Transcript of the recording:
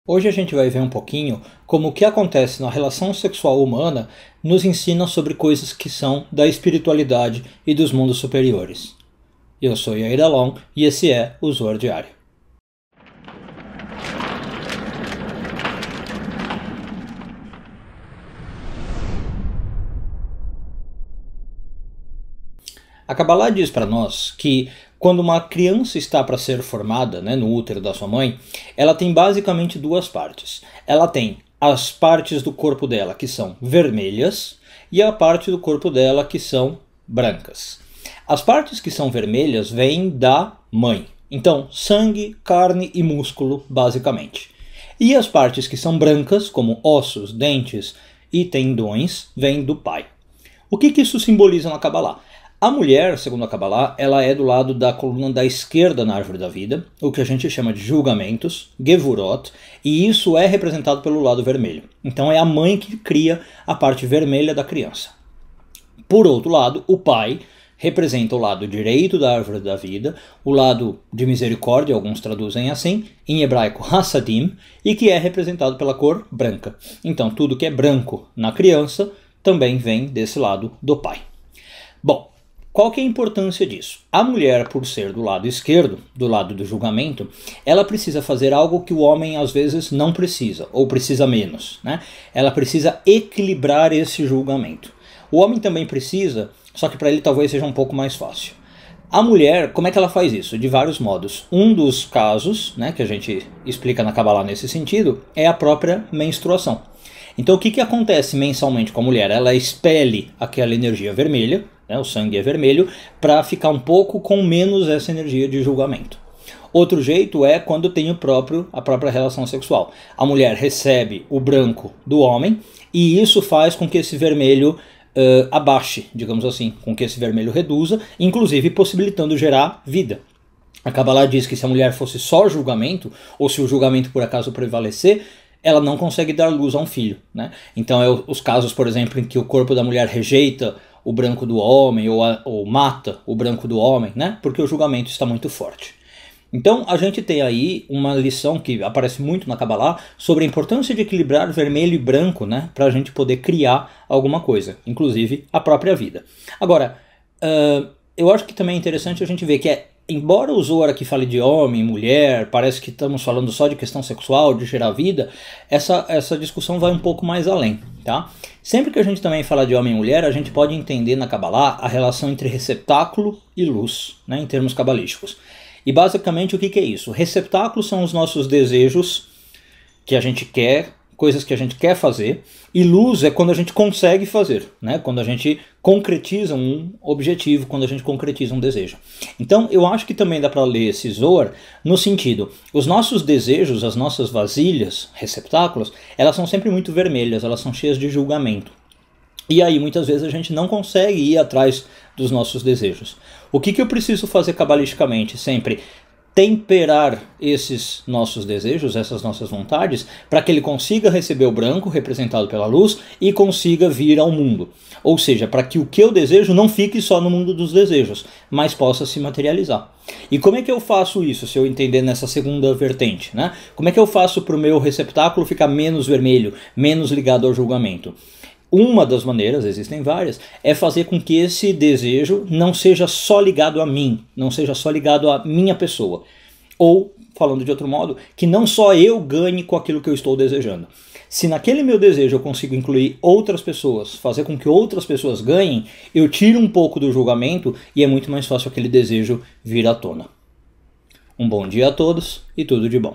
Hoje a gente vai ver um pouquinho como o que acontece na relação sexual humana nos ensina sobre coisas que são da espiritualidade e dos mundos superiores. Eu sou Yair Alon e esse é o Zohar Diário. A Kabbalah diz para nós que quando uma criança está para ser formada, no útero da sua mãe, ela tem basicamente duas partes. Ela tem as partes do corpo dela que são vermelhas e a parte do corpo dela que são brancas. As partes que são vermelhas vêm da mãe. Então, sangue, carne e músculo, basicamente. E as partes que são brancas, como ossos, dentes e tendões, vêm do pai. O que isso simboliza na Kabbalah? A mulher, segundo a Kabbalah, ela é do lado da coluna da esquerda na árvore da vida, o que a gente chama de julgamentos, Gevurot, e isso é representado pelo lado vermelho. Então é a mãe que cria a parte vermelha da criança. Por outro lado, o pai representa o lado direito da árvore da vida, o lado de misericórdia, alguns traduzem assim, em hebraico Hassadim, e que é representado pela cor branca. Então tudo que é branco na criança também vem desse lado do pai. Bom, qual que é a importância disso? A mulher, por ser do lado esquerdo, do lado do julgamento, ela precisa fazer algo que o homem às vezes não precisa, ou precisa menos. Ela precisa equilibrar esse julgamento. O homem também precisa, só que para ele talvez seja um pouco mais fácil. A mulher, como é que ela faz isso? De vários modos. Um dos casos, que a gente explica na Kabbalah nesse sentido, é a própria menstruação. Então o que acontece mensalmente com a mulher? Ela expele aquela energia vermelha, o sangue é vermelho, para ficar um pouco com menos essa energia de julgamento. Outro jeito é quando tem a própria relação sexual. A mulher recebe o branco do homem e isso faz com que esse vermelho abaixe, digamos assim, com que esse vermelho reduza, inclusive possibilitando gerar vida. A Kabbalah diz que se a mulher fosse só julgamento, ou se o julgamento por acaso prevalecer, ela não consegue dar luz a um filho. Então os casos, por exemplo, em que o corpo da mulher rejeita o branco do homem ou mata o branco do homem, porque o julgamento está muito forte. Então a gente tem aí uma lição que aparece muito na Kabbalah sobre a importância de equilibrar vermelho e branco, para a gente poder criar alguma coisa, inclusive a própria vida. Agora, eu acho que também é interessante a gente ver que embora o Zohar aqui fale de homem, mulher, parece que estamos falando só de questão sexual, de gerar vida, essa discussão vai um pouco mais além. Sempre que a gente também fala de homem e mulher, a gente pode entender na Kabbalah a relação entre receptáculo e luz, em termos cabalísticos. E basicamente o que é isso? Receptáculos são os nossos desejos que a gente quer, coisas que a gente quer fazer, e luz é quando a gente consegue fazer, quando a gente concretiza um objetivo, quando a gente concretiza um desejo. Então eu acho que também dá para ler esse Zohar no sentido, os nossos desejos, as nossas vasilhas, receptáculos, elas são sempre muito vermelhas, elas são cheias de julgamento. E aí muitas vezes a gente não consegue ir atrás dos nossos desejos. O que eu preciso fazer cabalisticamente sempre? Temperar esses nossos desejos, essas nossas vontades, para que ele consiga receber o branco, representado pela luz, e consiga vir ao mundo. Ou seja, para que o que eu desejo não fique só no mundo dos desejos, mas possa se materializar. E como é que eu faço isso, se eu entender nessa segunda vertente? Como é que eu faço para o meu receptáculo ficar menos vermelho, menos ligado ao julgamento? Uma das maneiras, existem várias, é fazer com que esse desejo não seja só ligado a mim, não seja só ligado à minha pessoa. Ou, falando de outro modo, que não só eu ganhe com aquilo que eu estou desejando. Se naquele meu desejo eu consigo incluir outras pessoas, fazer com que outras pessoas ganhem, eu tiro um pouco do julgamento e é muito mais fácil aquele desejo vir à tona. Um bom dia a todos e tudo de bom.